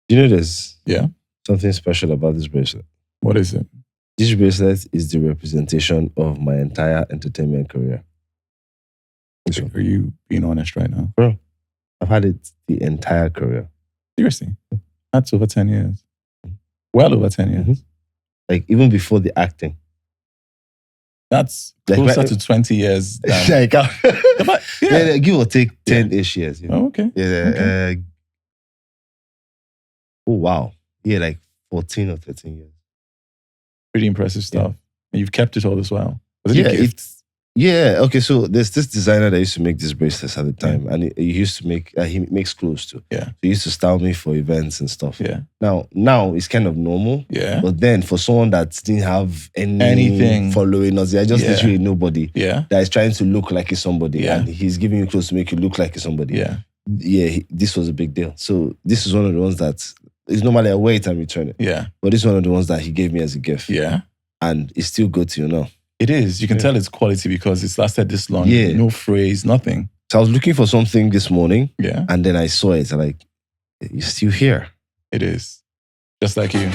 Do you know there's Yeah. something special about this bracelet? What is it? This bracelet is the representation of my entire entertainment career. Are you being honest right now? Bro, I've had it the entire career. Seriously? That's over 10 years. Well over 10 years. Mhm. Like, even before the acting. That's Like, closer right- to 20 years. Than, Like, But, yeah, give or take 10-ish years. You know? Oh, okay. Yeah. Okay. Oh, wow. Yeah, like 14 or 13 years. Pretty impressive stuff. And you've kept it all this while. Was it a gift? Okay. So there's this designer that used to make these bracelets at the time, and he used to make. He makes clothes too. Yeah. So he used to style me for events and stuff. Yeah. Now it's kind of normal. Yeah. But then for someone that didn't have Anything following us, they're just literally nobody. Yeah. That is trying to look like he's somebody, Yeah. and he's giving you clothes to make you look like he's somebody. Yeah. Yeah. This was a big deal. So this is one of the ones that is normally I wait and return it. Yeah. But this is one of the ones that he gave me as a gift. Yeah. And it's still good to know. It is. You can tell it's quality because it's lasted this long. Yeah. No phrase, nothing. So I was looking for something this morning, Yeah. and then I saw it. I'm like, you're still here. It is. Just like you.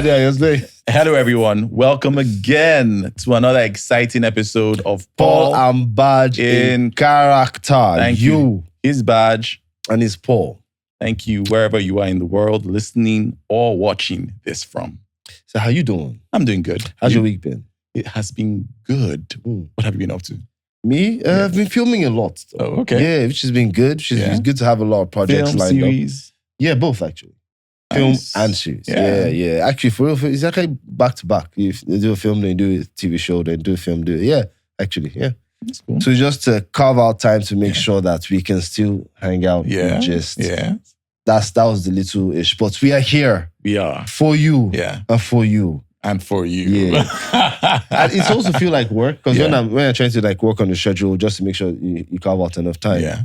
I was like, Hello, everyone. Welcome again to another exciting episode of Paul and Baaj in character. Thank you. His Baaj. And it's Paul. Thank you, wherever you are in the world, listening or watching this from. So how you doing? I'm doing good. How's your week been? It has been good. Mm. What have you been up to? Me? I've been filming a lot. Oh, okay. Yeah, which has been good. It's good to have a lot of projects Film, lined up. series. Yeah, both actually. Film Nice. and series. Yeah. Yeah. Actually, for real, it's actually back to back. If they do a film, they do a TV show, they do a film, do it. Yeah, actually, yeah. That's cool. So just to carve out time to make sure that we can still hang out Yeah. and just Yeah. that was the little ish. But we are here We are. for you Yeah. and for you. And for you. Yeah. And it's also feel like work because when I'm trying to like work on the schedule just to make sure you carve out enough time. Yeah.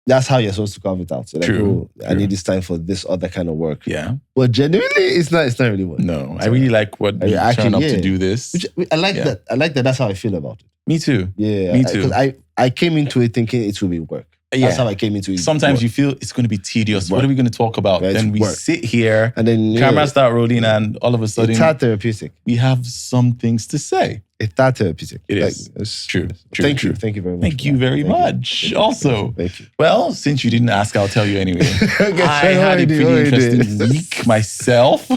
That's how you're supposed to carve it out. So like, True. I need this time for this other kind of work. Yeah. But genuinely, it's not really work. No, I really like what we turn up to do this. Which I like that. I like that. That's how I feel about it. Me too. Yeah. Me too. Because I came into it thinking it will be work. That's how I came into it. Sometimes you feel it's going to be tedious. Work. What are we going to talk about? Right, Then we work. sit here, And then cameras start rolling, and all of a sudden it's that therapeutic. we have some things to say. It's that therapeutic. It Like, is. it's- True. Thank true. you. Thank you very much. Thank for you that. very Thank you. much. Thank you. Also, Thank you. well, since you didn't ask, I'll tell you anyway. Okay, I had a already. pretty interesting week myself.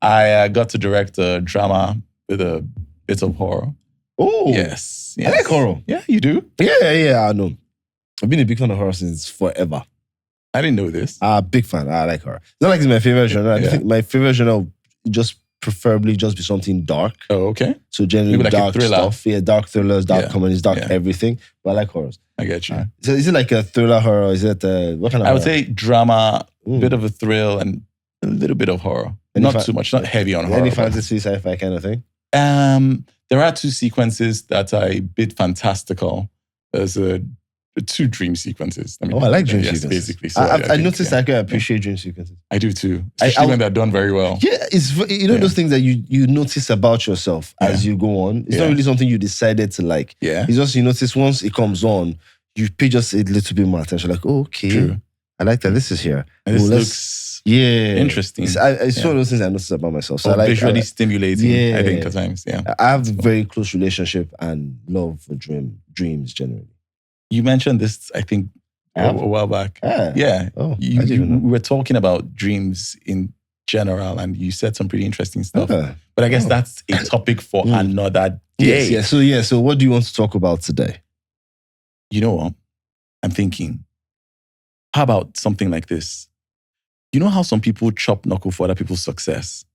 I got to direct a drama with a bit of horror. Oh, Yes. I like horror. Yeah, you do? Yeah, I know. I've been a big fan of horror since forever. I didn't know this. Big fan. I like horror. It's not like it's my favorite genre. I Yeah. think my favorite genre would just preferably just be something dark. Oh, okay. So generally Maybe like a dark thriller. stuff. Yeah, dark thrillers, dark Yeah. comedies, dark Yeah. everything. But I like horrors. I get you. So is it like a thriller horror? Is it what kind of I would horror? say drama, Mm. bit of a thrill, and a little bit of horror. Any Not fa- too much, not heavy on horror. Any but- fantasy, sci-fi kind of thing? There are two sequences that are a bit fantastical. There's two dream sequences. Oh, I like dream yes, sequences. basically. So I think, noticed yeah. I can appreciate dream sequences. I do too, I- especially when they're done very well. Yeah, it's those things that you notice about yourself as you go on. It's not really something you decided to like. Yeah. It's just you notice once it comes on, you pay just a little bit more attention. Like, oh, okay, True. I like that. This is here. And this let's- looks interesting. interesting. It's one of those things I notice about myself. So I like visually stimulating, Yeah. I think, at times. Yeah. I have a very close relationship and love for dreams generally. You mentioned this, I think, a while back. Yeah. Oh, I You, didn't even know. we were talking about dreams in general, and you said some pretty interesting stuff. Okay. But I guess that's a topic for another day. Yes. So what do you want to talk about today? You know what? I'm thinking, how about something like this? You know how some people chop knuckle for other people's success?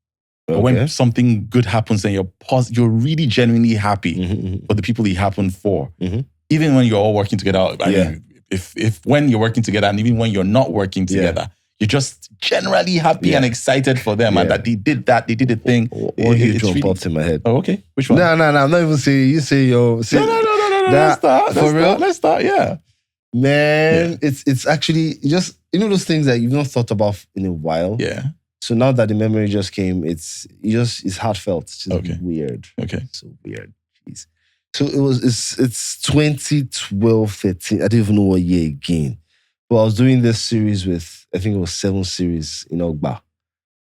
But when something good happens and you're really genuinely happy Mhm. for the people it happened for, Mhm. even when you're all working together. I Yeah. mean, if when you're working together and even when you're not working together, you're just generally happy and excited for them and that they did the thing. One huge It's jump really- popped in my head. Oh, okay. Which one? No, I'm not even saying. You say yo. Say, No. Nah, Let's start. for real? Let's start. Yeah. Man, it's actually just those things that you've not thought about in a while. Yeah. So now that the memory just came, it's heartfelt. It's just Okay. weird. Okay. So weird. Jeez. So it's 2012, 13. I don't even know what year again. But I was doing this series with, I think it was 7 series in Ogba.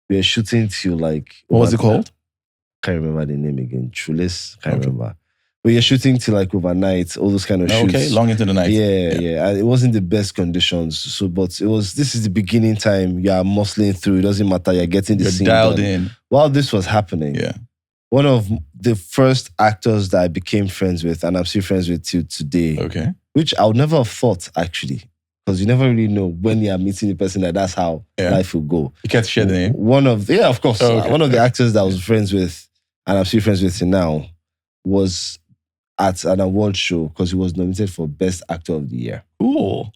We were shooting till like... What was it called? Can't remember the name again. Chulis. Can't remember. But you're shooting till like overnight, all those kind of shoots. Okay, long into the night. Yeah. And it wasn't the best conditions. So, but this is the beginning time. You are muscling through. It doesn't matter. You're getting the You're scene dialed done. in. While this was happening, one of the first actors that I became friends with, and I'm still friends with till today, Okay. which I would never have thought actually, because you never really know when you are meeting the person that's how life will go. You can't share the name? Of course. Okay. One of the actors that I was friends with, and I'm still friends with him now, was at an award show because he was nominated for Best Actor of the Year. Cool.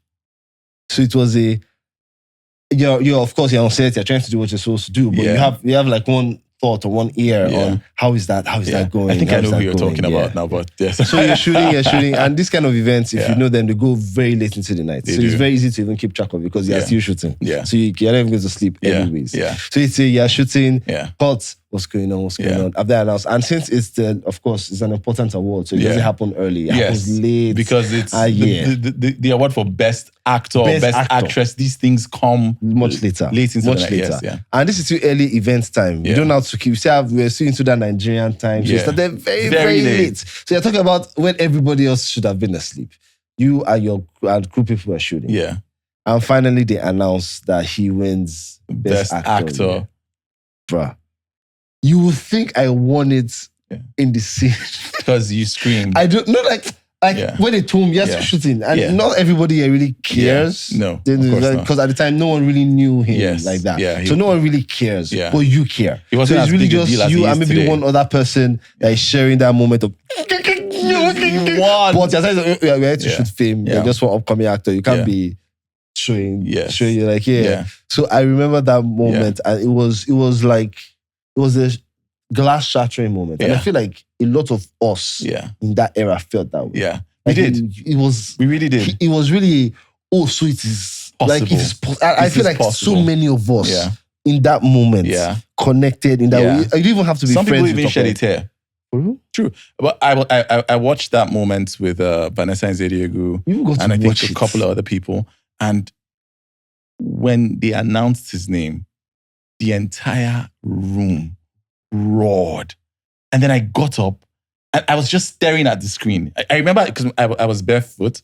So it was of course, you're on set, you're trying to do what you're supposed to do, but you have like one thought or one ear on how is that going? I think I know who you're talking about now, but yes. So you're shooting, and these kind of events, if you know them, they go very late into the night. It's very easy to even keep track of because you're still shooting. Yeah. So you're not even going to sleep anyways. Yeah. So you're shooting, cut, what's going on? I've there announced. And since it's an important award, so it doesn't happen early. It happens late. Because it's the award for Best Actor, Best Actress. These things come much later. Late into the night. Later. Yes, And this is still early event time. You don't have to keep. We're still into that Nigerian time. So it started very, very late. So you're talking about when everybody else should have been asleep. You and your crew people were shooting. Yeah. And finally they announced that he wins Best Actor. Bruh. You would think I won it in the scene. Because you screamed. I don't know, when they told me, shooting, and not everybody here really cares. No, because at the time, no one really knew him like that. Yeah, so no one really cares, but you care. It wasn't so it's really big a just deal as you it and is maybe today. one other person that is sharing that moment of you won. But you're here to shoot fame. You're just one upcoming actor. You can't be showing you like So I remember that moment, and it was a glass shattering moment. And I feel like a lot of us in that era felt that way. Yeah. We did. We really did. It was really, so it is possible. Like it is I feel like possible. so many of us in that moment connected in that way. You don't even have to be Some friends. Some people even shed a tear. True. But I watched that moment with Vanessa and Zediegu and I think a couple of other people. And when they announced his name, the entire room roared. And then I got up and I was just staring at the screen. I remember because I was barefoot.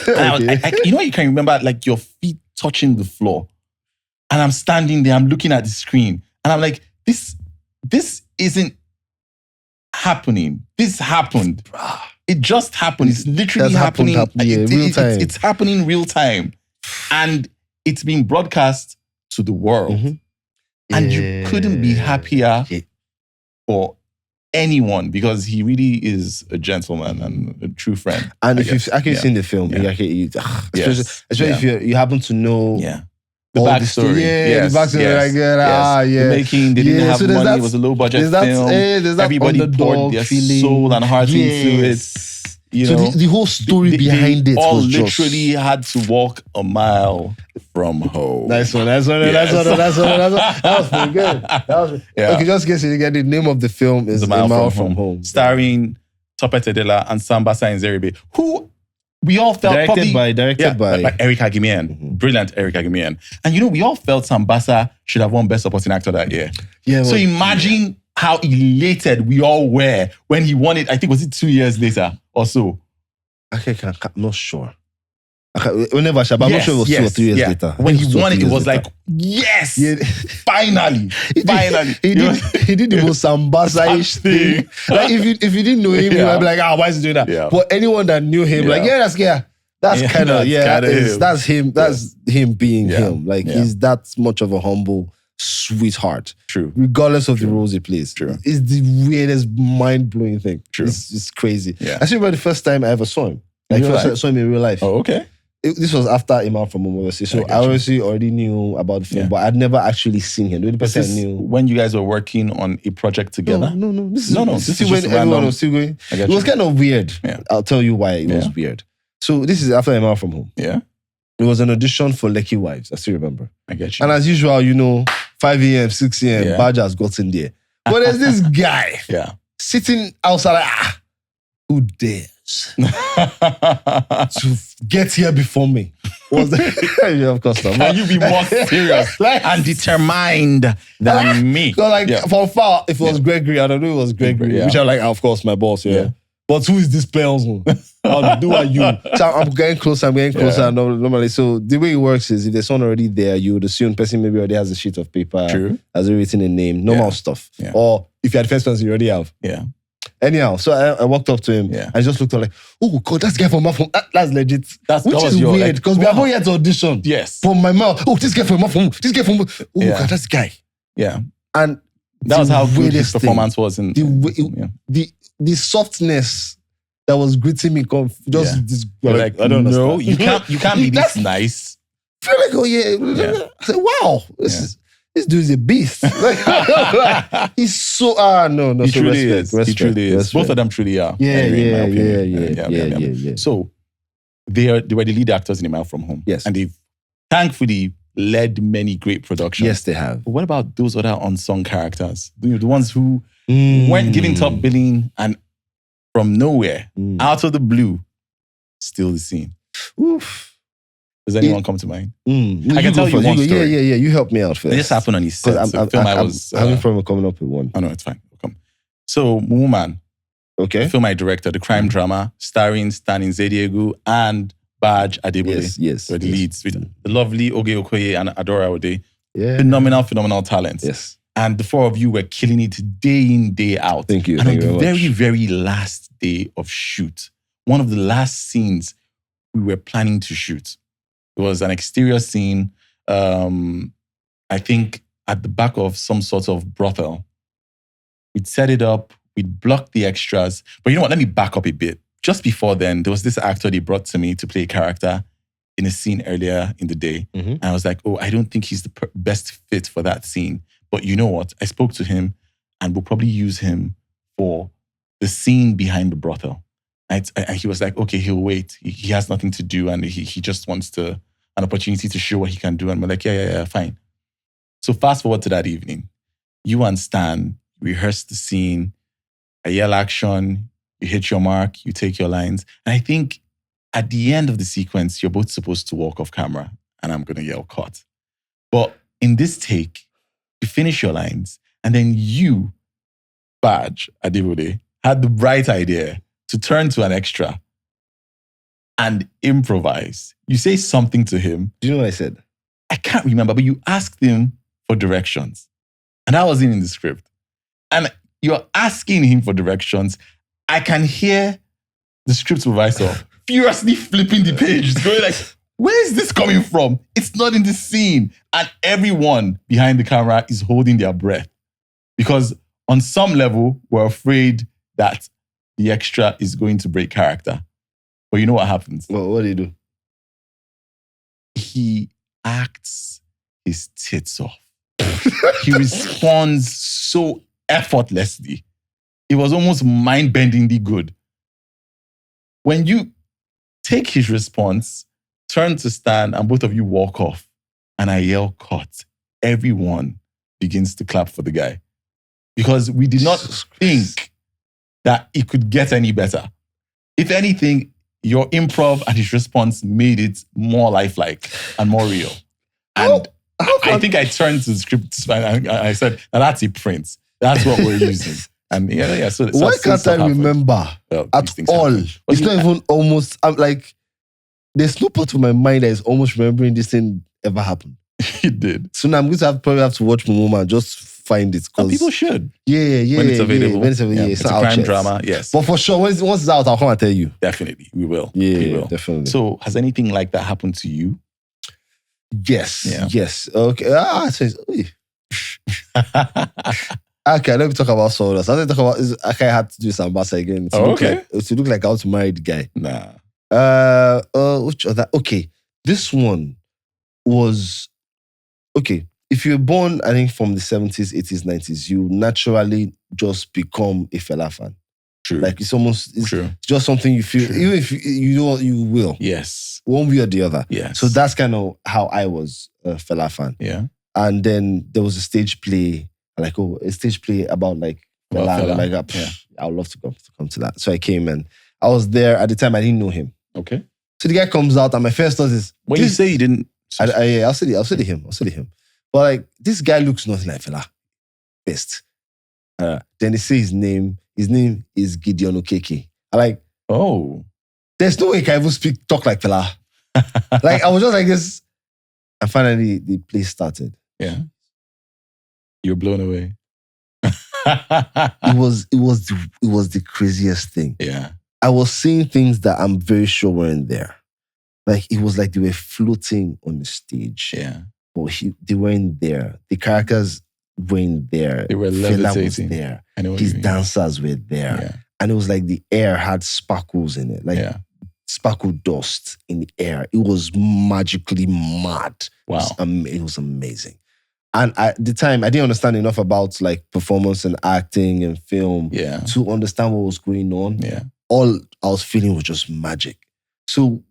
And you know, you can remember like your feet touching the floor. And I'm standing there, I'm looking at the screen. And I'm like, this isn't happening. This happened. It just happened. It's literally happening. Real time. It's happening real time. And it's being broadcast to the world. Mm-hmm. And you couldn't be happier for anyone because he really is a gentleman and a true friend. And if you've actually seen the film, especially if you happen to know the backstory. The backstory. The making, they didn't have money, it was a low budget film. Everybody poured their soul and heart into it. You know, the whole story behind it all was literally had to walk a mile from home. Nice one. That was pretty good. Okay, just in case you get the name of the film is A Mile from Home. Starring Tope Tedela and Sambasa Nzeribe, who we all felt directed by Eric Agimian. Mm-hmm. Brilliant Eric Agimian. And you know, we all felt Sambasa should have won Best Supporting Actor that year. Yeah. So imagine how elated we all were when he won it. I think was it 2 years later or so. I'm not sure. I'm not sure it was 2 or 3 years later. When he won it, it was like, yes, finally. He did the most Sambasa-ish thing. Like if you didn't know him, you might be like, why is he doing that? Yeah. But anyone that knew him, that's kind of that's him. That's him being him. Like he's that much of a humble sweetheart. True. Regardless of the roles he plays. True. It's the weirdest, mind-blowing thing. True. It's crazy. Yeah. I remember the first time I ever saw him. Saw him in real life. Oh, okay. This was after A Mile from Home, obviously. So I obviously already knew about the film, but I'd never actually seen him. The only person I knew. When you guys were working on a project together? No. This is when everyone was still going. It was kind of weird. Yeah. I'll tell you why it was weird. So this is after A Mile from Home. Yeah. It was an audition for Lucky Wives. I still remember. I get you. And as usual, 5 a.m., 6 a.m., Baaj has gotten there. But there's this guy sitting outside like, who dares to get here before me? Yeah, of course not. Can you be more serious and determined than me? So from far, if it was Gregory, I don't know if it was Gregory, which I'm like, of course, my boss, But who is this person? How do I you? So I'm getting closer, normally. So the way it works is if there's someone already there, you would assume the person maybe already has a sheet of paper, has written a name, normal stuff. Or if you're the first person, you already have. Anyhow, so I walked up to him. I just looked at like, oh God, that's guy from my phone. That's legit. Which is weird because we are not yet to audition. From my mouth. Oh, this guy from my phone. This guy from. Oh God, that's the guy. And that was how good his performance was. The softness that was greeting me, this. Like, I don't know. You can't be this nice. I feel like, I said, wow, this dude is a beast. He's so no. He so truly respect, is. He truly is. Respect. Both of them truly are. Yeah. So they were the lead actors in A Mile From Home. Yes, and they've thankfully led many great productions. Yes, they have. But what about those other unsung characters? The ones who weren't given top billing and from nowhere, out of the blue, still the scene. Oof. Does anyone come to mind? I can tell you one story. Yeah. You help me out first. It just happened on his set. I'm having problem coming up with one. Oh no, it's fine. We'll come. So, Woman. Okay. The film I directed, the crime drama, starring Stan Nzediegwu and Baaj Adebole. Yes. Were the leads with the lovely Oge Okoye and Adora Ode. Yeah. Phenomenal talents. Yes. And the four of you were killing it day in, day out. Thank you. And on the very, very last day of shoot, one of the last scenes we were planning to shoot, it was an exterior scene, I think at the back of some sort of brothel. We'd set it up, we'd block the extras. But you know what, let me back up a bit. Just before then, there was this actor they brought to me to play a character in a scene earlier in the day. And I was like, I don't think he's the best fit for that scene. But you know what? I spoke to him and we'll probably use him for the scene behind the brothel. And he was like, okay, he'll wait. He has nothing to do and he just wants an opportunity to show what he can do. And we're like, yeah, fine. So fast forward to that evening. You and Stan rehearse the scene. I yell action. You hit your mark. You take your lines. And I think at the end of the sequence, you're both supposed to walk off camera and I'm going to yell cut. But in this take, you finish your lines and then you, Baaj Adebole, had the bright idea to turn to an extra and improvise. You say something to him. Do you know what I said? I can't remember, but you asked him for directions. And that wasn't in the script. And you're asking him for directions. I can hear the script supervisor furiously flipping the page, going like, where is this coming from? It's not in the scene. And everyone behind the camera is holding their breath. Because on some level, we're afraid that the extra is going to break character. But you know what happens? Well, what do you do? He acts his tits off. He responds so effortlessly. It was almost mind-bendingly good. When you take his response, turn to Stan, and both of you walk off, and I yell cut, everyone begins to clap for the guy. Because we did not think that it could get any better. If anything, your improv and his response made it more lifelike and more real. And I think I turned to the script and I said, now that's a print. That's what we're using. And yeah. So why can't I remember at all? It's not even almost, I'm like, there's no part of my mind that is almost remembering this thing ever happened. It did. So now I'm going to probably have to watch Momo and just find it. And people should. Yeah. When it's available. It's a crime drama, yes. But for sure, once it's out, I'll come and tell you. Definitely, we will. Yeah, we will. Definitely. So has anything like that happened to you? Yes. Yeah. Yes. Okay. Okay, let me talk about Sodas. I think I had to do some bass again. To look like I was to marry the guy. Nah. Which other? Okay. This one was okay. If you're born, I think from the 70s, 80s, 90s, you naturally just become a fella fan. True. Like it's just something you feel, even if you know you will. Yes. One way or the other. Yes. So that's kind of how I was a fella fan. Yeah. And then there was a stage play, a stage play about Fela. I would love to come to that. So I came and I was there. At the time, I didn't know him. Okay. So the guy comes out and my first thought is... When you say you didn't... I'll say to him. But this guy looks nothing like Fela. Best. Then they say his name. His name is Gideon Okeke. Oh. There's no way he can even talk like Fela. I was just like this. And finally, the play started. Yeah. You're blown away. It was the craziest thing. Yeah. I was seeing things that I'm very sure weren't there. It was like they were floating on the stage. Yeah. But they weren't there. The characters weren't there. They were Fela was levitating. there. His dancers were there. Yeah. And it was like the air had sparkles in it. Sparkle dust in the air. It was magically mad. Wow. It was amazing. And at the time, I didn't understand enough about performance and acting and film to understand what was going on. Yeah. All I was feeling was just magic. So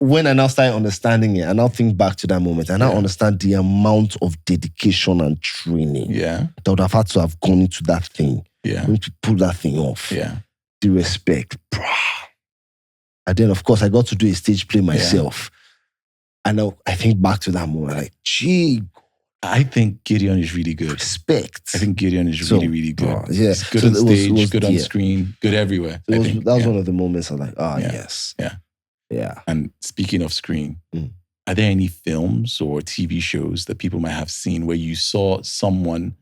when I now started understanding it, I now think back to that moment. I now understand the amount of dedication and training that would have had to have gone into that thing. Yeah. To pull that thing off. Yeah. The respect. And then, of course, I got to do a stage play myself. And now I think back to that moment, gee. I think Gideon is really good. Respect. I think Gideon is really, really good. He's good on stage, good on screen, good everywhere. That was one of the moments I was like, yes. Yeah. Yeah. And speaking of screen, are there any films or TV shows that people might have seen where you saw someone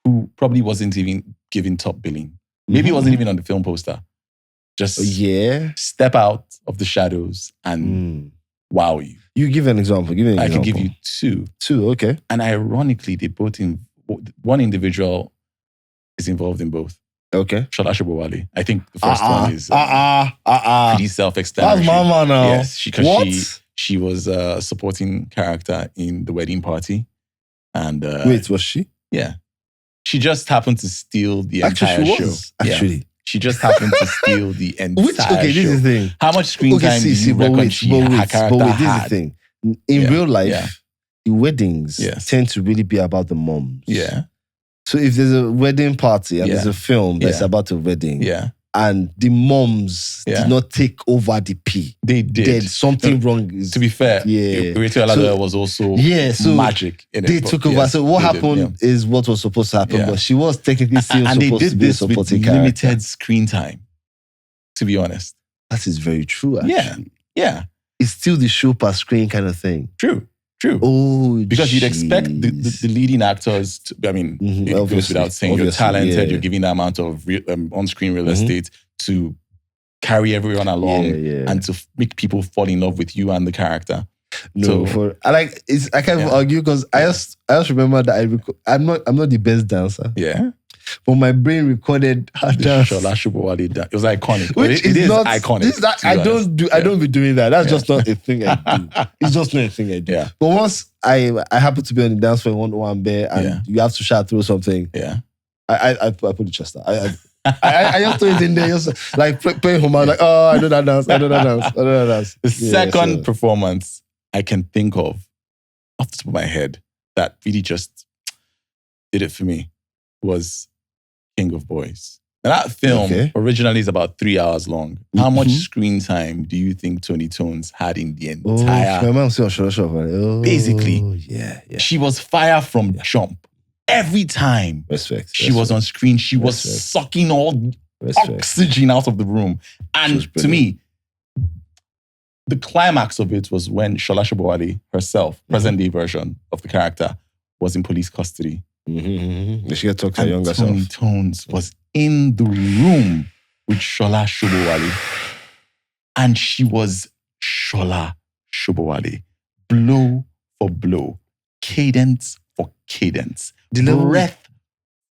who probably wasn't even given top billing? Maybe it wasn't even on the film poster. Just step out of the shadows and wow you. You give an example. I can give you two. Two, okay. And ironically, they both one individual is involved in both. Okay. Shola Shobowale. I think the first one is pretty self-explanatory. That's mama now. Yes, she was a supporting character in The Wedding Party. And wait, was she? Yeah. She just happened to steal the entire show. Actually. She just happened to steal the entire show. This is the thing. How much screen time do you reckon her character had? This is the thing. In real life, the weddings tend to really be about the moms. Yeah. So if there's a wedding party and there's a film that's about a wedding, and the moms did not take over the P. They did. There's something wrong. To be fair, Rachel Aladora was also magic in it. They took over. So what happened is what was supposed to happen, but she was technically still supposed to be a supporting character. Limited screen time, to be honest. That is very true, actually. Yeah. It's still the show per screen kind of thing. True. Oh, because you'd expect the leading actors to, it goes without saying, you're talented, you're giving that amount of on-screen real estate to carry everyone along and to make people fall in love with you and the character. I can't even argue because I just remember that I'm not the best dancer. Yeah. But my brain recorded her dance. Shola Shobowale dance. It was iconic. Which it is not iconic. I don't be doing that. That's just not a thing I do. It's just not a thing I do. Yeah. But once I happen to be on the dance floor one bear and you have to shout through something. Yeah. I put the chest out. I just throw it in there, just like playing home. I'm like, oh, I know that dance. The second performance I can think of off the top of my head that really just did it for me was King of Boys. Now that film originally is about 3 hours long. How much screen time do you think Tony Tones had in the entire... Basically, she was fire from jump. Every time she was on screen, she was sucking all oxygen out of the room. And to me, the climax of it was when Shola Shobowale herself, present-day version of the character, was in police custody. She got talked to her younger self. Tony Tones was in the room with Shola Shobowale. And she was Shola Shobowale. Blow for blow. Cadence for cadence. Breath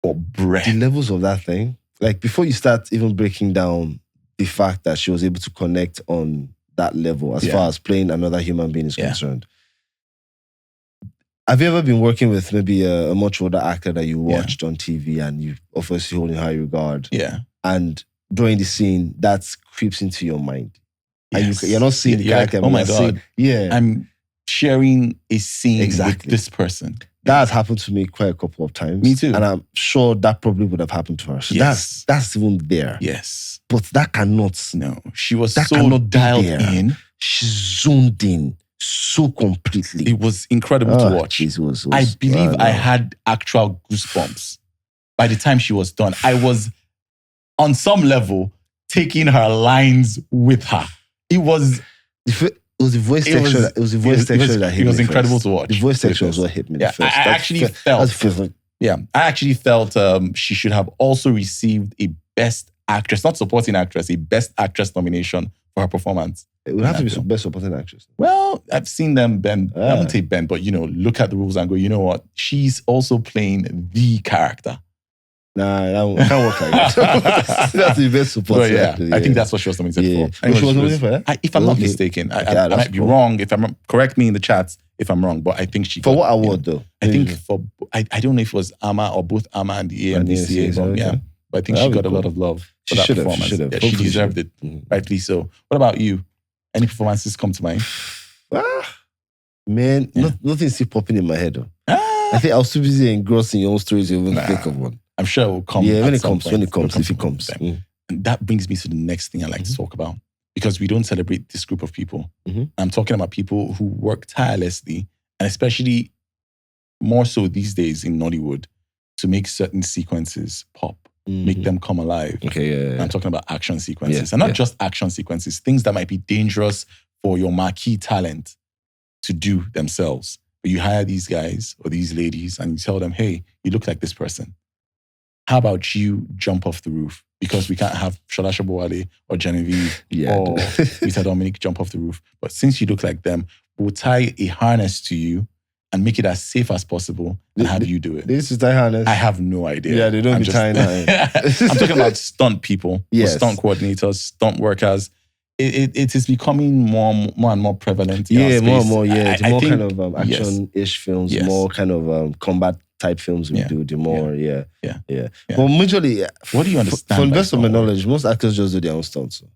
for breath. The levels of that thing. Like before you start even breaking down the fact that she was able to connect on that level as far as playing another human being is concerned. Have you ever been working with maybe a much older actor that you watched on TV and you obviously hold in high regard? Yeah. And during the scene, that creeps into your mind. Yes. And you're not seeing the character. Like, oh my God. I'm sharing a scene with this person. That has happened to me quite a couple of times. Me too. And I'm sure that probably would have happened to her. So that's even there. Yes. But that cannot. No. She was so dialed in. She zoomed in so completely. It was incredible to watch. I believe I had actual goosebumps by the time she was done. I was, on some level, taking her lines with her. It was the voice section. It was the voice section that hit me. It was incredible to watch. The voice section was what hit me first. I actually felt she should have also received a Best Actress, not Supporting Actress, a Best Actress nomination for her performance. It would have to be Best Supporting Actress. Well, I've seen them bend. I won't say bend, but look at the rules and go, you know what? She's also playing the character. Nah, that can't work like that. That's the Best Supporting Actress. I think that's what she was nominated for. She was nominated for that? If I'm not mistaken, I might be wrong. If I'm correct me in the chats if I'm wrong, but I think she for what award though? I think I don't know if it was AMA or both AMA and the AMDCA. But I think she got a lot of love for that performance. She deserved it, rightly so. What about you? Any performances come to mind? Man, nothing still popping in my head though. I think I was too busy engrossing your own stories to even think of one. I'm sure it will come. Yeah, when it comes, if it comes. And that brings me to the next thing I like to talk about, because we don't celebrate this group of people. I'm talking about people who work tirelessly, and especially more so these days in Nollywood, to make certain sequences pop, make them come alive. I'm talking about action sequences, and not just action sequences, things that might be dangerous for your marquee talent to do themselves. But you hire these guys or these ladies and you tell them, hey, you look like this person. How about you jump off the roof? Because we can't have Shola Shobowale or Genevieve or Rita Dominic jump off the roof. But since you look like them, we'll tie a harness to you and make it as safe as possible and have you do it. This is tie harness? I have no idea. Yeah, they don't be tying harness. I'm talking about stunt people, stunt coordinators, stunt workers. It is becoming more and more prevalent. More and more. It's more kind of action-ish films, more kind of combat type films we do, the more, But majorly, what do you understand? From the best of my knowledge, most actors just do their own stunts. So.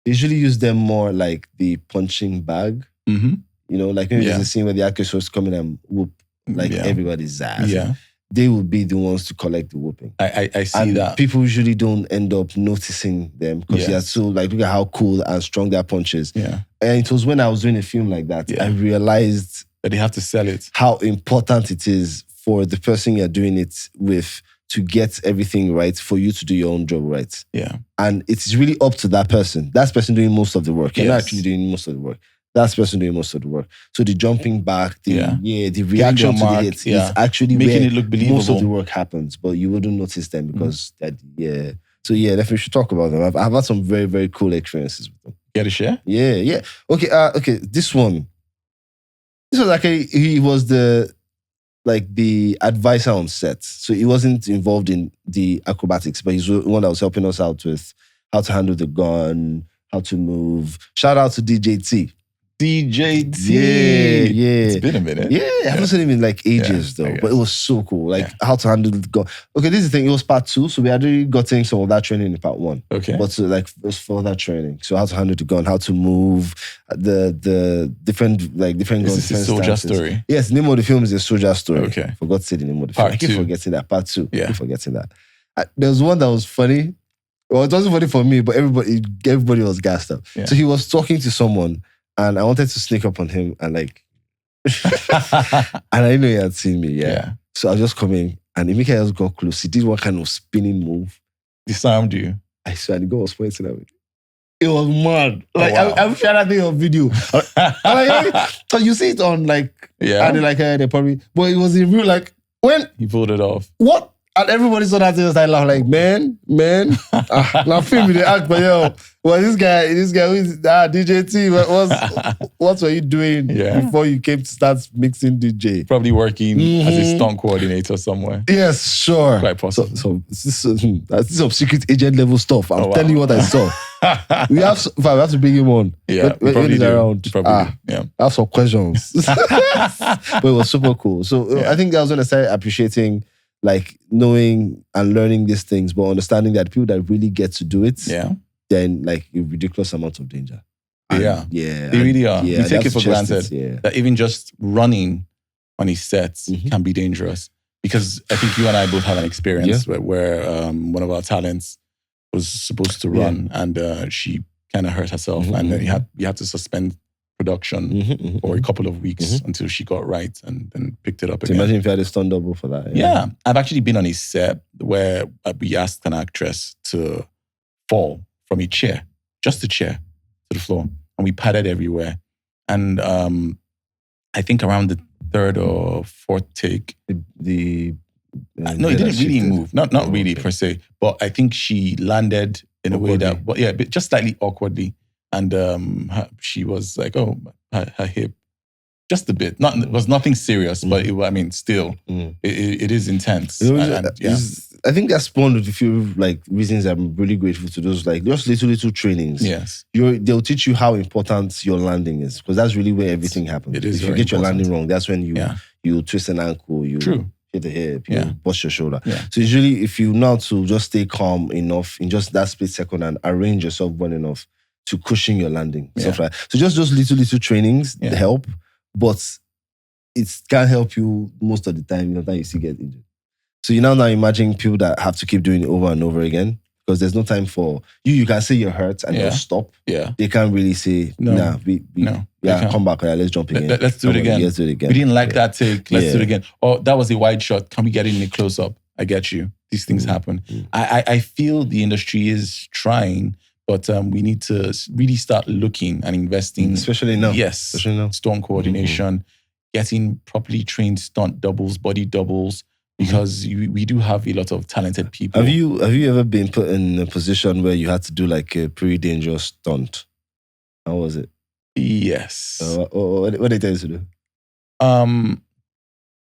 They usually use them more like the punching bag. Like maybe there's a scene where the actors was coming and whoop everybody's ass. They will be the ones to collect the whooping. I see that. People usually don't end up noticing them because they are so look at how cool and strong their punch is. And it was when I was doing a film like that, I realized that they have to sell it. How important it is for the person you're doing it with to get everything right, for you to do your own job right. And it's really up to that person. That's the person doing most of the work. You're not actually doing most of the work. That's the person doing most of the work. So the jumping back, the reaction to the hits is actually making where it look believable. Most of the work happens, but you wouldn't notice them because So definitely should talk about them. I've had some very, very cool experiences with them. Get a share? Yeah. Okay. This one. This was actually, he was the advisor on set. So he wasn't involved in the acrobatics, but he's the one that was helping us out with how to handle the gun, how to move. Shout out to DJ T. It's been a minute. I haven't seen him in ages though, but it was so cool. How to handle the gun. Okay, this is the thing. It was part 2, so we had already gotten some of that training in part 1. Okay, but it was further training. So how to handle the gun, how to move, the different guns. This is a soldier story. Yes, the name of the film is a soldier story. Okay, forgot to say the name of the film. I keep forgetting that. Part 2. Yeah, I keep forgetting that. There was one that was funny. Well, it wasn't funny for me, but everybody was gassed up. Yeah. So he was talking to someone. And I wanted to sneak up on him and and I didn't know he had seen me. So I was just coming and Emeka just got close. He did one kind of spinning move. Disarmed you. I swear, the guy was pointing at me. It was mad. I'm sure that thing on video. So you see it on and they probably, but it was in real when he pulled it off. What? And everybody saw that thing and started laughing man. Now film with the act, but this guy who is DJ T, what were you doing before you came to start mixing DJ? Probably working as a stunt coordinator somewhere. Yes, sure. Quite possible. So this is some secret agent level stuff. I'm telling you what I saw. we have to bring him on. Yeah, when he's around. I have some questions. But it was super cool. So I think that was when I started appreciating knowing and learning these things, but understanding that people that really get to do it, then a ridiculous amount of danger. They really are. We take it for granted that even just running on his sets can be dangerous. Because I think you and I both have an experience where one of our talents was supposed to run and she kind of hurt herself and then you had to suspend production for a couple of weeks until she got right and then picked it up again. Imagine if you had a stunt double for that. Yeah. I've actually been on a set where we asked an actress to fall from a chair, just a chair, to the floor. And we padded everywhere. And I think around the third or fourth take, no, it didn't really move. Not really per se, but I think she landed in a way that, but just slightly awkwardly. And she was like, oh, her hip, just a bit. It was nothing serious, but still, it is intense. I think that's one of the few reasons I'm really grateful to those just little trainings. Yes, they'll teach you how important your landing is because that's really where everything happens. It is if you get your landing wrong, that's when you twist an ankle, you hit the hip, you bust your shoulder. Yeah. So usually, if you know how to just stay calm enough in just that split second and arrange yourself well enough to cushion your landing, stuff like that. So just those little trainings help, but it can't help you most of the time. You still get injured. So you now imagine people that have to keep doing it over and over again because there's no time for you. You can say you're hurt and they'll stop. Yeah. They can't really say, come back. Let's jump again. Let's do it again. Let's do it again. We didn't like that take. Let's do it again. Or that was a wide shot. Can we get it in a close up? I get you. These things happen. I feel the industry is trying, but we need to really start looking and investing. Especially now. Yes. Especially now. Stunt coordination, getting properly trained stunt doubles, body doubles, because we do have a lot of talented people. Have you ever been put in a position where you had to do a pretty dangerous stunt? How was it? Yes. What did they tell you to do?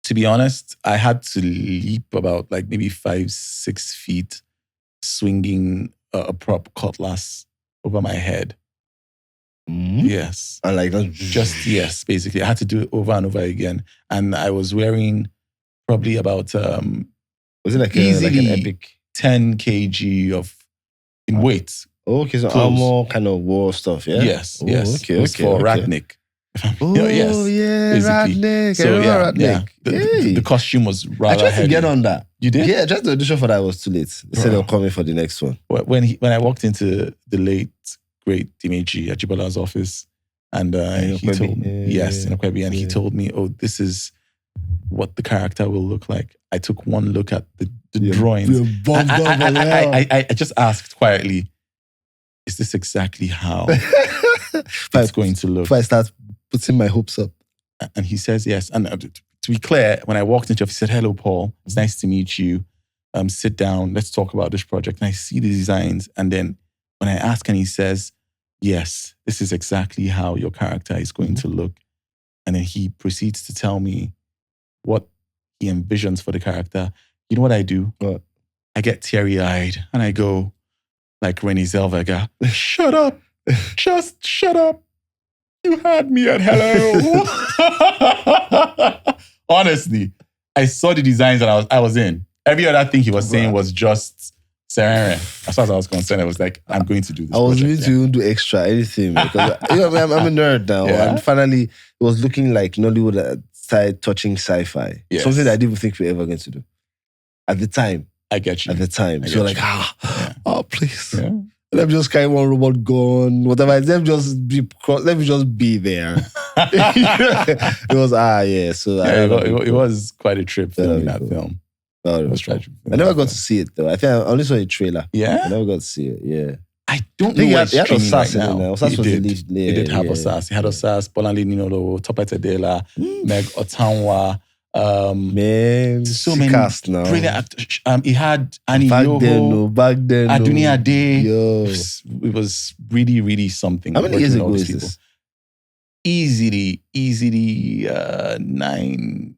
To be honest, I had to leap about maybe 5-6 feet, swinging a prop cutlass over my head. Yes. And that's yes, basically. I had to do it over and over again. And I was wearing probably about was it easily an epic 10 kg in weight. Okay, so armor kind of war stuff, yeah? Yes, yes. Okay, it was for Ratnik. Yes, Ratnik. So Ratnik. The costume was rather I tried heavy. to get on that. You did? Yeah, just the audition for that was too late. They said they'll call me for the next one. When I walked into the late, great Dimeji Ajibola's office, and he told me, in Okwebi, and he told me, oh, this is what the character will look like. I took one look at the drawings. I just asked quietly, is this exactly how it's going to look? If I start putting my hopes up. And he says yes. And to be clear, when I walked into the office, he said, hello, Paul. It's nice to meet you. Sit down. Let's talk about this project. And I see the designs. And then when I ask and he says, yes, this is exactly how your character is going to look. And then he proceeds to tell me what he envisions for the character. You know what I do? What? I get teary-eyed and I go, like Renée Zellweger, shut up. Just shut up. You had me at hello. Honestly, I saw the designs that I was in. Every other thing he was saying was just serene. As far as I was concerned, I was like, I'm going to do this. I was willing to do extra, anything. Because I'm a nerd now. Yeah. And finally, it was looking like Nollywood started touching sci-fi. Yes. Something that I didn't think we were ever going to do. At the time. I get you. At the time. So like, oh, please. Yeah. Let me just carry one robot gun, whatever. Let me just be there. It was, So it was quite a trip filming that film. Oh, it was tragic. I never got to see it though. I think I only saw a trailer. Yeah? I never got to see it, yeah. I don't know what's streaming right now. Osas was the lead. He did have Osas. He had Osas, Bolanle Ninolo, Tope Tedela, Meg Otanwa. Man, so many cast now. Brilliant actors. He had Annie back Yoho, then, Aduni Ade. It was really, really something. How many years ago is this? Easily 9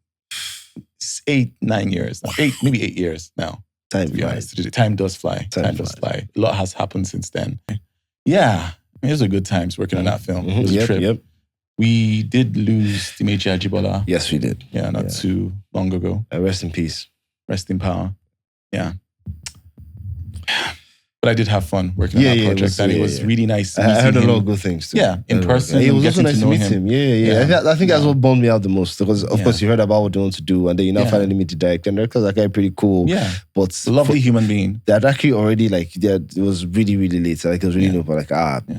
years now. Maybe 8 years now. Time flies. Time does fly. Time does fly. A lot has happened since then. Yeah, it was a good times working on that film. It was a trip. Yep. We did lose Dimeji Ajibola. Yes, we did. Yeah, not too long ago. Rest in peace. Rest in power. Yeah. But I did have fun working on that project, and it was really nice. I heard a lot of good things too. Yeah, in person. It was also nice to meet him. Yeah. I think that's what bummed me out the most because, of course, you heard about what they want to do, and then you now finally meet the director. And the director's like, pretty cool. Yeah, but lovely human being. They had actually already it was really, really late. So, like it was really but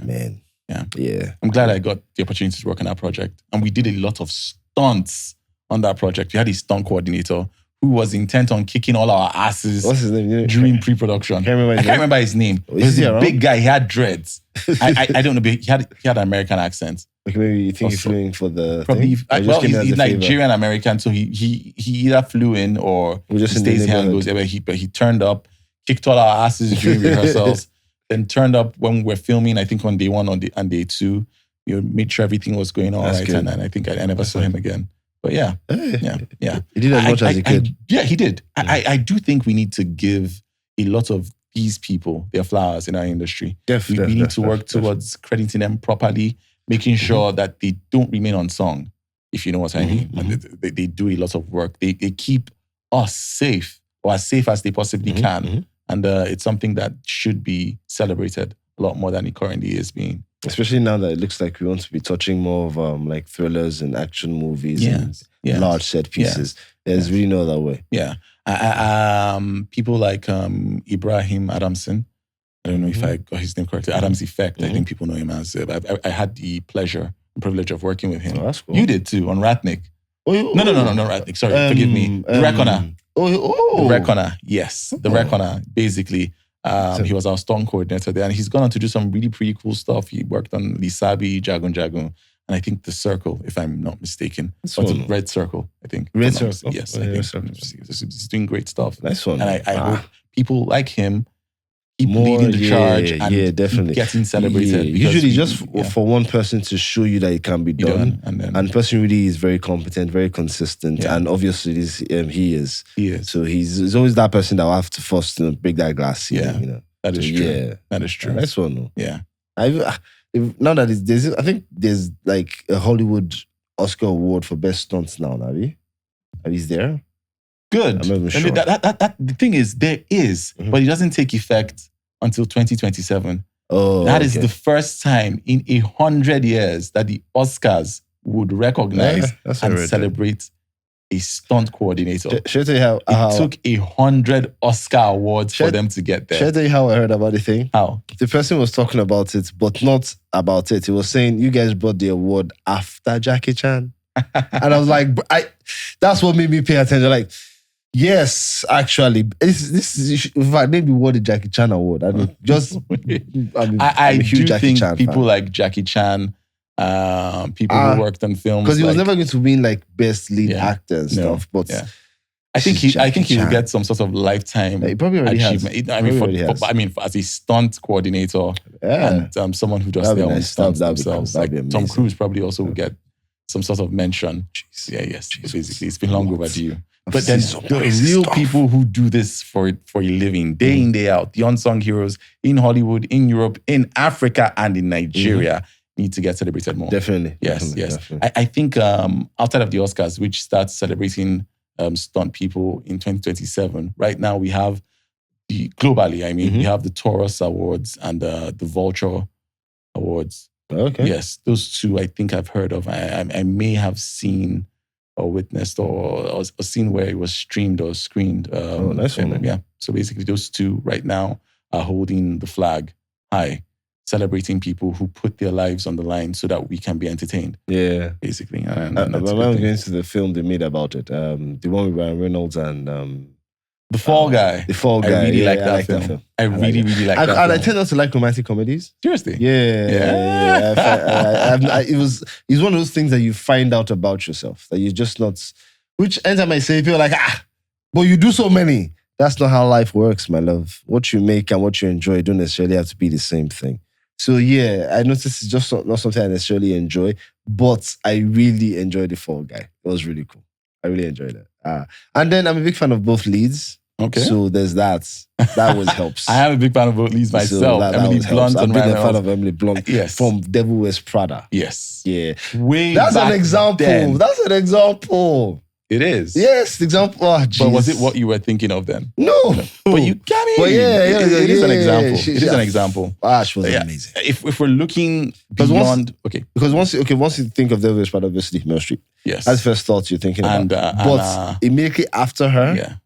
man. Yeah. I'm glad I got the opportunity to work on that project, and we did a lot of stunts on that project. We had a stunt coordinator who was intent on kicking all our asses. What's his name? During pre-production. I can't remember his name. He was a big guy. He had dreads. I don't know, but he had an American accent. Okay, maybe you think he's flew in for the probably. He's Nigerian American, so he either flew in or he stays here and goes. But he turned up, kicked all our asses during rehearsals, then turned up when we were filming. I think on day 1 and day 2, made sure everything was going all right, and I think I never saw him again. But yeah. He did as much as he could. He did. I do think we need to give a lot of these people their flowers in our industry. We need to work towards crediting them properly, making sure that they don't remain unsung, if you know what I mean. They do a lot of work. They keep us safe, or as safe as they possibly can. And it's something that should be celebrated a lot more than it currently is being. Especially now that it looks like we want to be touching more of like thrillers and action movies and large set pieces. There's really no other way. Yeah. People like Ibrahim Adamson. I don't know if I got his name correctly. Adam's Effect. I think people know him as. I had the pleasure and privilege of working with him. Oh, that's cool. You did too on Ratnik. No, Ratnik. Sorry, forgive me. The Reckoner. The Reckoner. Yes, the Reckoner. Basically. He was our stunt coordinator there, and he's gone on to do some really pretty cool stuff. He worked on Lisabi, Jagun, and I think The Circle, if I'm not mistaken. Red Circle, I think. Red Circle? Yes, I think. He's doing great stuff. Nice one. And I hope people like him keep leading the charge and definitely. Keep getting celebrated. Usually just for one person to show you that it can be done. And the person really is very competent, very consistent. And obviously he is. He is. So he's always that person that will have to first break that glass ceiling. That is true. Yeah. That is true. Nice one though. Yeah. Now that I think there's like a Hollywood Oscar award for best stunts now, Navi. Are these there? Good. I'm not even sure. I mean, the thing is, there is, but it doesn't take effect until 2027. That is the first time in 100 years that the Oscars would recognize and celebrate a stunt coordinator. Should I tell you how it took 100 Oscar awards for them to get there? Should I tell you how I heard about the thing? How? The person was talking about it, but not about it. He was saying, you guys brought the award after Jackie Chan. And I was like, that's what made me pay attention. Like, yes, actually, this is if I maybe won the Jackie Chan award. I mean, I'm a huge Jackie Chan people fan. Like Jackie Chan, people who worked on films because he was never going to win like best lead actor and stuff. But I think he will get some sort of lifetime he probably already achievement. Has. I mean, as a stunt coordinator and someone who does their own stunts themselves. Like Tom Cruise probably also will get some sort of mention. Jeez. Yeah, yes. Jeez. Basically, it's been long overdue. But then the real people who do this for a living, day in, day out, the unsung heroes in Hollywood, in Europe, in Africa, and in Nigeria need to get celebrated more. Definitely. Yes. Definitely. I think outside of the Oscars, which starts celebrating stunt people in 2027, right now we have globally, we have the Taurus Awards and the Vulture Awards. Okay. Yes, those two I think I've heard of. I may have seen or witnessed or seen where it was streamed or screened. Nice one. Yeah. So basically those two right now are holding the flag high, celebrating people who put their lives on the line so that we can be entertained. Yeah. Basically. And I'm going to the film they made about it. The one with Ryan Reynolds and... The Fall Guy. The Fall Guy. I really like that film. I really like that film. And I tend not to like romantic comedies. Seriously? Yeah. It's one of those things that you find out about yourself. That you're just not... Which anytime I say, people are like, but you do so many. That's not how life works, my love. What you make and what you enjoy don't necessarily have to be the same thing. So yeah, I noticed it's just not something I necessarily enjoy, but I really enjoyed The Fall Guy. It was really cool. I really enjoyed it. And then I'm a big fan of both leads. Okay. So there's that. That always helps. I am a big fan of both leads myself. So Emily Blunt and I've been Ryan a fan of Emily Blunt from Devil Wears Prada. Yes. Yeah. Way That's back an example. then. That's an example. It is. Yes, the example. Oh, but was it what you were thinking of then? No. But you got it. But It is an example. It is an example. Baaj was amazing. If we're looking beyond, because once you think of the Devil Wears Prada, obviously Meryl Streep. Yes, that's the first thought you're thinking about. But immediately after her,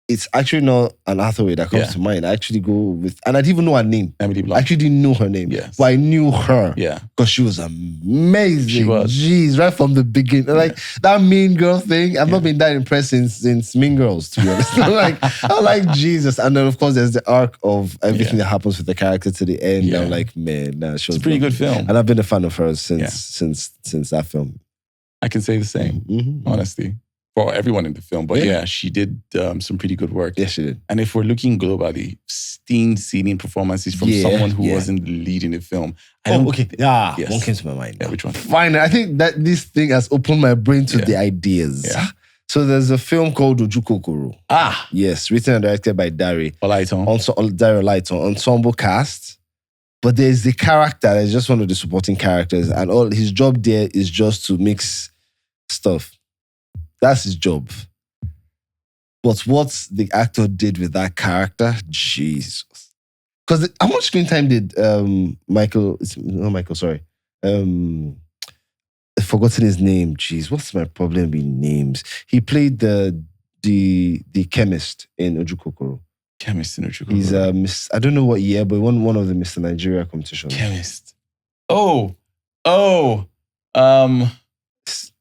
it's actually not an Hathaway that comes to mind. I actually go with, and I didn't even know her name. Emily Blunt. I actually didn't know her name, but I knew her. Yeah, because she was amazing. She was. Jeez, right from the beginning, like that Mean Girl thing. I've not been that impressed since Mean Girls, to be honest. I'm like Jesus, and then of course there's the arc of everything that happens with the character to the end. Yeah. I'm like, man, she was a pretty good film, and I've been a fan of hers since that film. I can say the same, honestly. For everyone in the film. But she did some pretty good work. Yes, she did. And if we're looking globally, scene performances from someone who wasn't the lead in the film. One came to my mind. Yeah, which one? Fine. I think that this thing has opened my brain to the ideas. Yeah. So there's a film called Ojukokoro. Yes, written and directed by Dari Olaitan. Ensemble cast. But there's the character that's just one of the supporting characters. And all his job there is just to mix stuff. That's his job. But what the actor did with that character, Jesus. Because how much screen time did Michael, sorry. I've forgotten his name. Jeez, what's my problem with names? He played the chemist in Ojukokoro. Chemist in Ojukokoro. He's I don't know what year, but he won one of the Mr. Nigeria competitions. Chemist.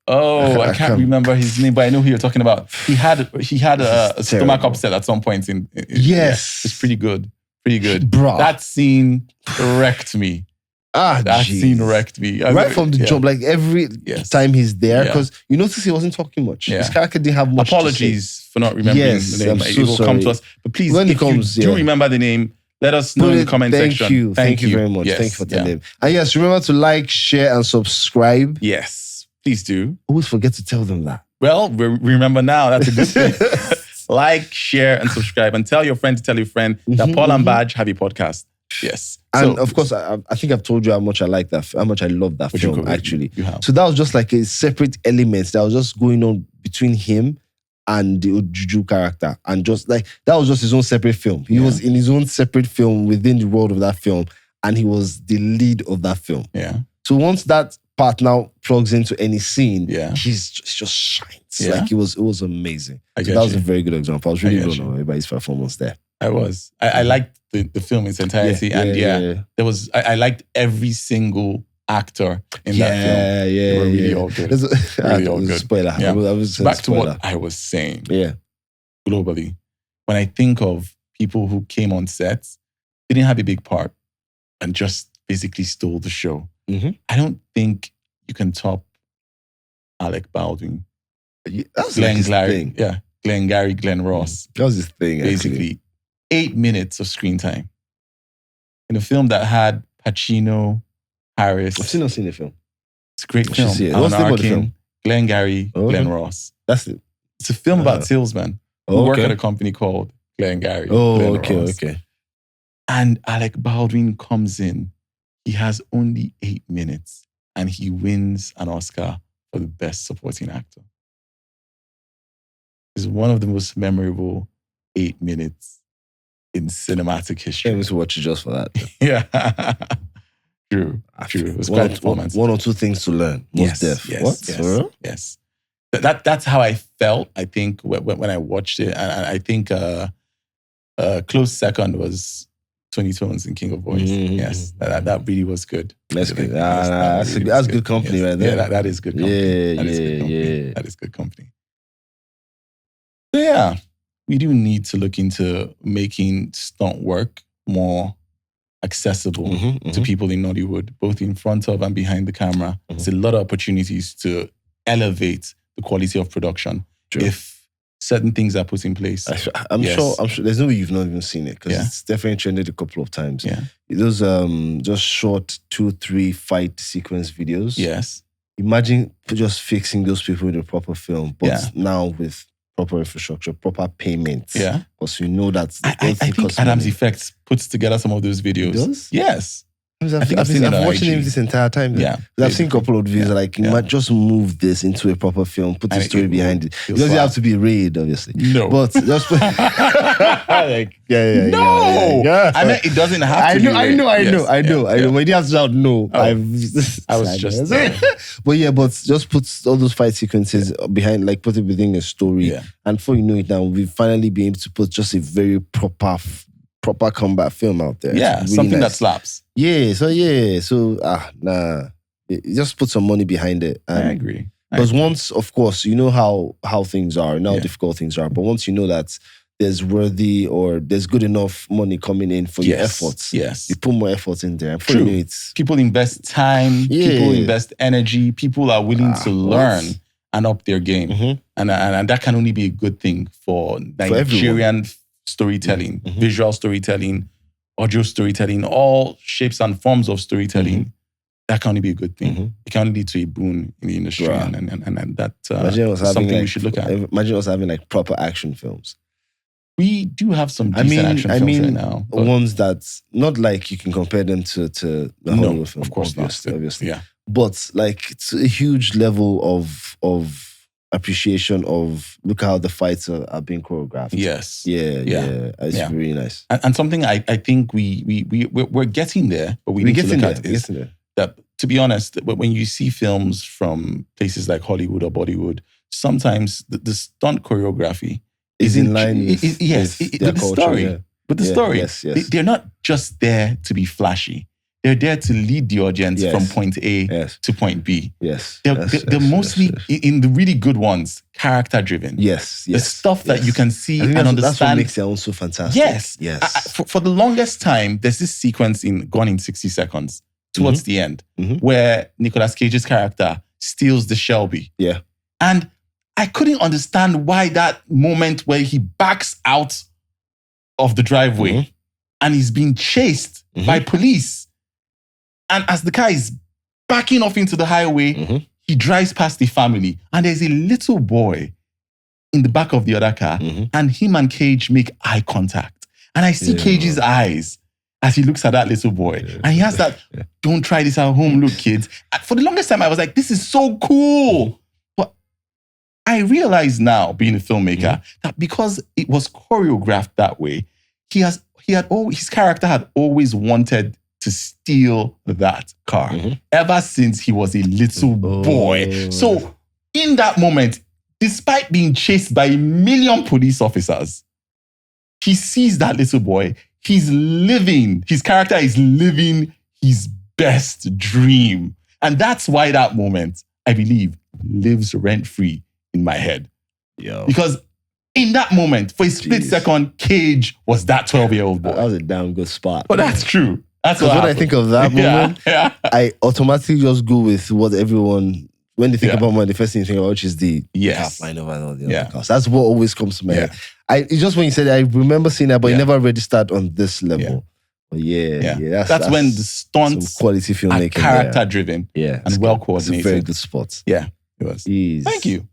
I can't remember his name, but I know who you're talking about. He had a stomach upset at some point. Yes. It's pretty good. Pretty good. Bruh. That scene wrecked me. Scene wrecked me. Right from the jump, like every time he's there, because you notice he wasn't talking much. His character didn't have much Apologies to say. For not remembering the name. I'm so sorry. Come to us. But please, when if you do remember the name, let us know in the comment section. Thank you very much. Thank you for telling him. And yes, remember to like, share, and subscribe. Yes. Please do. Always forget to tell them that. Well, we remember now. That's a good thing. Like, share, and subscribe. And tell your friend to tell your friend that Paul and Baaj have a podcast. Yes. And of course, I think I've told you how much I like that, how much I love that film, actually. You have. So that was just like a separate element that was just going on between him and the Ojuju character. And just like, that was just his own separate film. He was in his own separate film within the world of that film. And he was the lead of that film. Yeah. So once that part now plugs into any scene, he just shines. Like it was amazing. So that was a very good example. I was really blown away by his performance there. I was. I liked the film in its entirety. There was I liked every single actor in that film. They were really all good. Really all good. Spoiler. Yeah. I was back to what I was saying. Yeah. Globally, when I think of people who came on sets, didn't have a big part and just basically stole the show. I don't think you can top Alec Baldwin. That's Glenn thing. Yeah, Glenn Ross. That was his thing, basically. 8 minutes of screen time. In a film that had Pacino, Harris. I've not seen the film. It's a great film. What's the name of the film? Glenn Ross. That's it. It's a film about salesmen who work at a company called Glengarry. Okay. And Alec Baldwin comes in. He has only 8 minutes and he wins an Oscar for the best supporting actor. It's one of the most memorable 8 minutes in cinematic history. I was watch it just for that. Yeah. True. It was quite a performance. One or two things to learn. Most Yes. That's how I felt, I think, when I watched it. And I think a close second was 20 Tones in King of Boys. Yes, that really was good. That's good. That's good company right there. Yeah, that is good company. That is good company. So yeah, we do need to look into making stunt work more accessible to people in Nollywood, both in front of and behind the camera. There's a lot of opportunities to elevate the quality of production if certain things are put in place. I'm sure there's no way you've not even seen it because it's definitely trended a couple of times. Yeah. Those just short 2-3 fight sequence videos. Yes. Imagine just fixing those people in a proper film, but now with proper infrastructure, proper payments. Yeah. Because we know that I think Adam's Effects puts together some of those videos. It does? Yes. I've been watching him this entire time. Yeah. I've seen a couple of videos like, you might just move this into a proper film, put the story behind it. It doesn't have to be Raid, obviously. No. But just put... like, No! I mean, it doesn't have to be Raid. I know. But you have to shout no. I was just... but just put all those fight sequences behind, like put it within a story. Yeah. And before you know it now, we've finally been able to put just a very proper combat film out there. Yeah, really something that slaps. Yeah, so just put some money behind it. I agree. Because once, of course, you know how things are, how difficult things are, but once you know that there's worthy or there's good enough money coming in for your efforts, you put more efforts in there. True. You know, people invest time, people invest energy, people are willing to learn and up their game. Mm-hmm. And that can only be a good thing for Nigerian storytelling, visual storytelling, audio storytelling, all shapes and forms of storytelling. That can only be a good thing. It can only lead to a boon in the industry, and that's something we should look at. Imagine us having like proper action films. We do have some decent action films right now. Ones that, not like you can compare them to the Hollywood film. Of course obviously. Yeah. But like it's a huge level of appreciation of look how the fights are being choreographed. Yes. Yeah. It's really nice. And something I think we're getting there, but we need to look at is that, to be honest, when you see films from places like Hollywood or Bollywood, sometimes the stunt choreography is in line with the story. Yeah. With the story. Yes. They're not just there to be flashy. They're there to lead the audience from point A to point B. They're mostly, in the really good ones, character-driven. The stuff that you can see and understand. That's what makes it also fantastic. Yes. For the longest time, there's this sequence in Gone in 60 Seconds, towards the end, where Nicolas Cage's character steals the Shelby. And I couldn't understand why that moment where he backs out of the driveway and he's being chased by police. And as the car is backing off into the highway, he drives past the family. And there's a little boy in the back of the other car. And him and Cage make eye contact. And I see Cage's eyes as he looks at that little boy. And he has that, don't try this at home, look, kids. For the longest time, I was like, this is so cool. But I realize now, being a filmmaker, that because it was choreographed that way, his character had always wanted to steal that car ever since he was a little boy. So in that moment, despite being chased by 1 million police officers, he sees that little boy. His character is living his best dream. And that's why that moment, I believe, lives rent-free in my head. Because in that moment, for a split second, Cage was that 12-year-old boy. That was a damn good spot. But that's true. That's what when I think of that moment, I automatically just go with what everyone, when they think about money, the first thing you think about, which is the car flying over all the other cars. That's what always comes to my head. It's just when you said it, I remember seeing that, but it never registered on this level. But that's when the stunts quality filmmaking are character-driven and well-coordinated. It's a very good spot. Yeah. It was. Thank you.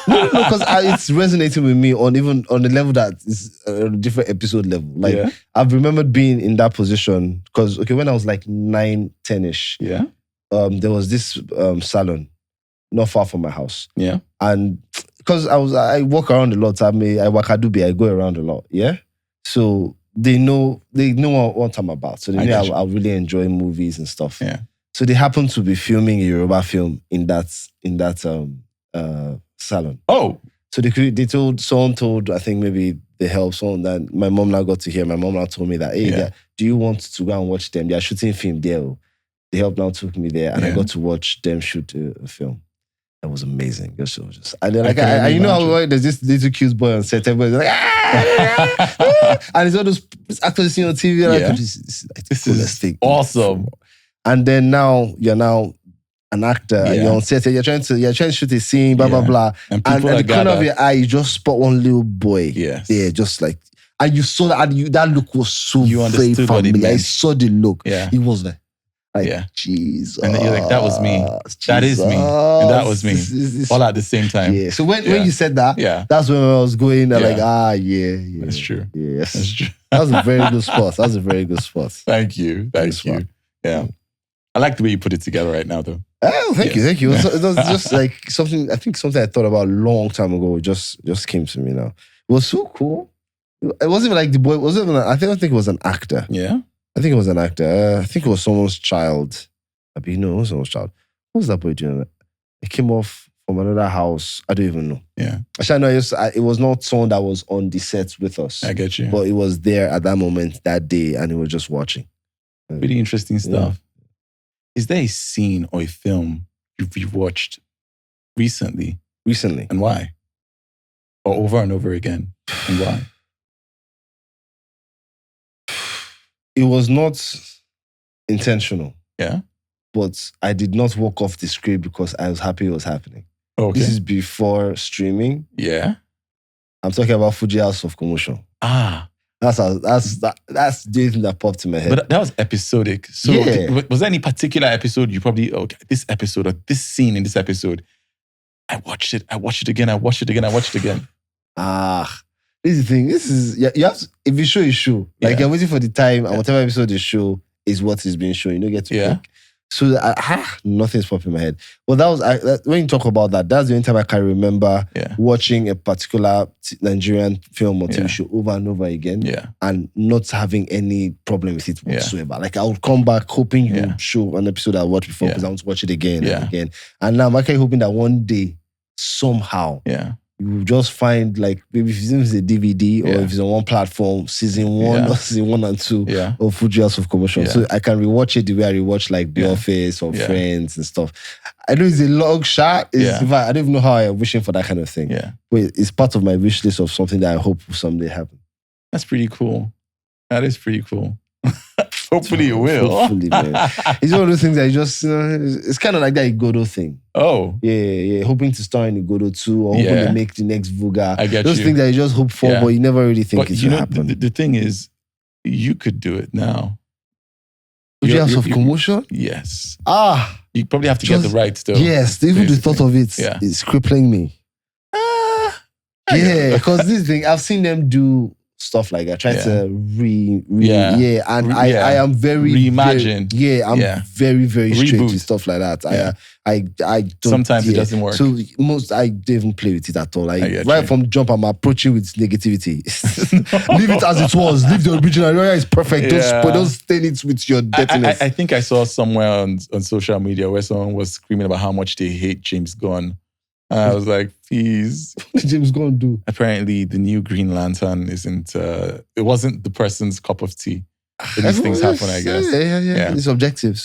No, because it's resonating with me on the level that is a different episode level. Like I've remembered being in that position because when I was like 9, 10-ish, there was this salon not far from my house. And because I walk around a lot. I work Adubi, I go around a lot. So they know what I'm about. So they know I really enjoy movies and stuff. So they happened to be filming a Yoruba film in that salon. Oh, so someone told I think maybe they helped someone that my mom now got to hear. My mom now told me that do you want to go and watch them? They are shooting film there. The help now took me there, and I got to watch them shoot a film. That was amazing. And then you know how there's this little cute boy on set. Everybody's like, and it's all those actors seen on TV. Like, this is awesome. And then now you're an actor and you're on set. You're trying to shoot a scene, blah blah blah. And at the corner of your eye, you just spot one little boy. Yeah, just like, and you saw that look was so very familiar. I saw the look. It was like Jesus. And then you're like, that was me. That is me. And that was me. All at the same time. Yeah. So when you said that, that's when I was going. Like, That's true. Yes. That's true. That was a very good spot. Thank you. Yeah. I like the way you put it together right now, though. Oh, thank you. It was just like something I thought about a long time ago. It just came to me now. It was so cool. It wasn't even like the boy. I think it was an actor. Yeah. I think it was an actor. I think it was someone's child. It was someone's child. What was that boy doing? It came off from another house. I don't even know. Yeah. Actually, I know it was not someone that was on the set with us. I get you. But it was there at that moment, that day, and he was just watching. Pretty interesting stuff. Yeah. Is there a scene or a film you've watched recently? Recently. And why? Or over and over again? And why? It was not intentional. Yeah. But I did not walk off the script because I was happy it was happening. Okay. This is before streaming. Yeah. I'm talking about Fuji House of Commotion. That's the thing that popped in my head. But that was episodic. So was there any particular episode you probably, this episode or this scene in this episode, I watched it again. This is the thing. This is, you have to, if you show, you show. Like you're waiting for the time and whatever episode you show is what is being shown. You don't get to pick. So nothing's popping in my head. Well, that was, when you talk about that, that's the only time I can remember watching a particular Nigerian film or TV show over and over again and not having any problem with it whatsoever. Like I would come back hoping you would show an episode I watched before because I want to watch it again and again. And now I'm actually hoping that one day, somehow, you will just find, like, maybe if it's a DVD or if it's on one platform, season 1 or season 1 and 2 of Fuji House of Commotion. So I can rewatch it the way I rewatch like The Office or Friends and stuff. I know it's a long shot. In fact, I don't even know how I'm wishing for that kind of thing. But it's part of my wish list of something that I hope will someday happen. That's pretty cool. That is pretty cool. Hopefully it will. Hopefully, man. It's one of those things that you just, it's kind of like that Igodo thing. Oh. Yeah. Hoping to star in Igodo 2 or hoping to make the next Vuga. I get those things that you just hope for, but you never really think it's going to happen. The thing is, you could do it now. Fuji House of Commotion? Yes. You probably have to get the rights though. Yes, even the thought of it is crippling me. Because this thing, I've seen them do stuff like that. Try to I am very reimagine. I'm very, very straight with stuff like that. I don't. Sometimes it doesn't work. So I don't even play with it at all. Right from the jump, I'm approaching with negativity. Leave it as it was. Leave the original. It's perfect. Don't stain it with your dirtiness. I think I saw somewhere on social media where someone was screaming about how much they hate James Gunn. I was like, please. What did James Gunn do? Apparently, the new Green Lantern isn't, it wasn't the person's cup of tea. These things happen, I guess. Yeah. It's subjective.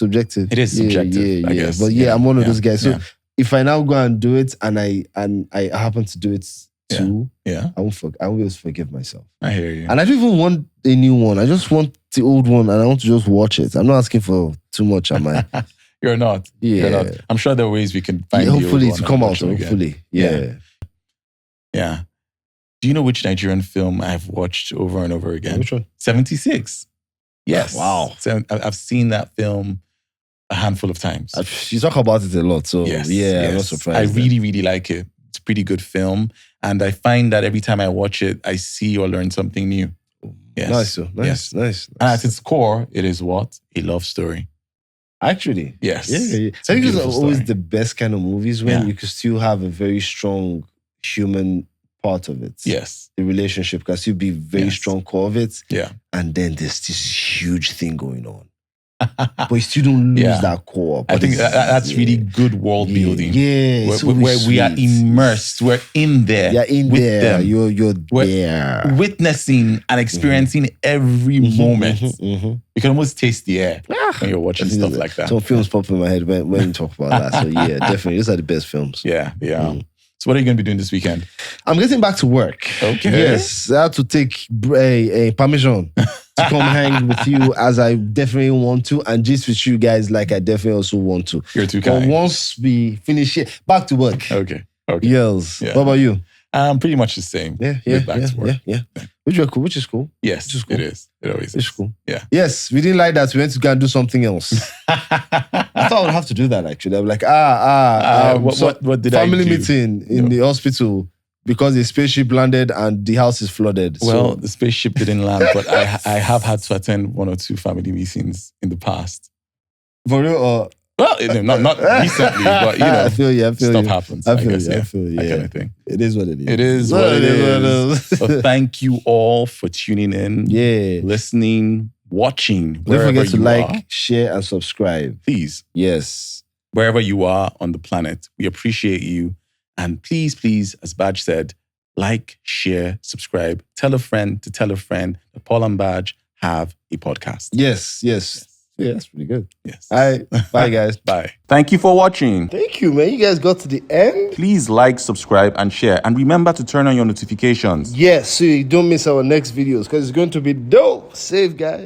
It is subjective, I guess. But I'm one of those guys. So if I now go and do it and I happen to do it too, I won't be able to forgive myself. I hear you. And I don't even want a new one. I just want the old one and I want to just watch it. I'm not asking for too much, am I? You're not. You're not. I'm sure there are ways we can find hopefully to come out. Hopefully. Yeah. Do you know which Nigerian film I've watched over and over again? Which one? 76. Yes. Wow. I've seen that film a handful of times. You talk about it a lot, so I'm not surprised. I really, really like it. It's a pretty good film. And I find that every time I watch it, I see or learn something new. Yes. Nice. And at its core, it is what? A love story. Actually. Yes. Yeah. I think it's always the best kind of movies when you can still have a very strong human part of it. Yes. The relationship can still be very strong core of it. Yeah. And then there's this huge thing going on. But you still don't lose that core. I think that's really good world building. Where we are immersed. We're in there. You're in with there. Them. You're there. Witnessing and experiencing every moment. You can almost taste the air when you're watching stuff like that. Some films pop in my head when you talk about that. So definitely. Those are the best films. Yeah. So what are you going to be doing this weekend? I'm getting back to work. Okay. Yes. I had to take a permission to come hang with you as I definitely want to and just with you guys like I definitely also want to. You're too kind. But once we finish here, back to work. Okay. Yes. What about you? Pretty much the same. Back to work. Yeah. Which is cool. Yes, it is. It always is. It's cool. Yeah. Yes, we didn't like that. We went to go and do something else. I thought I would have to do that actually. I'm like, what did I do? Family meeting in the hospital because the spaceship landed and the house is flooded. Well, the spaceship didn't land, but I have had to attend 1 or 2 family meetings in the past. For real or? Well, not recently, but I feel you. Stuff happens. I feel you. That kind of thing. It is what it is. It is what it is. So thank you all for tuning in. Yeah. Listening, watching. Don't forget to like, are. share, and subscribe. Please. Yes. Wherever you are on the planet, we appreciate you. And please, as Baaj said, like, share, subscribe. Tell a friend to tell a friend that Paul and Baaj have a podcast. Yes. Yeah, that's pretty good. Yes. All right. Bye, guys. Bye. Thank you for watching. Thank you, man. You guys got to the end. Please like, subscribe, and share. And remember to turn on your notifications. Yes, so you don't miss our next videos because it's going to be dope. Save, guys.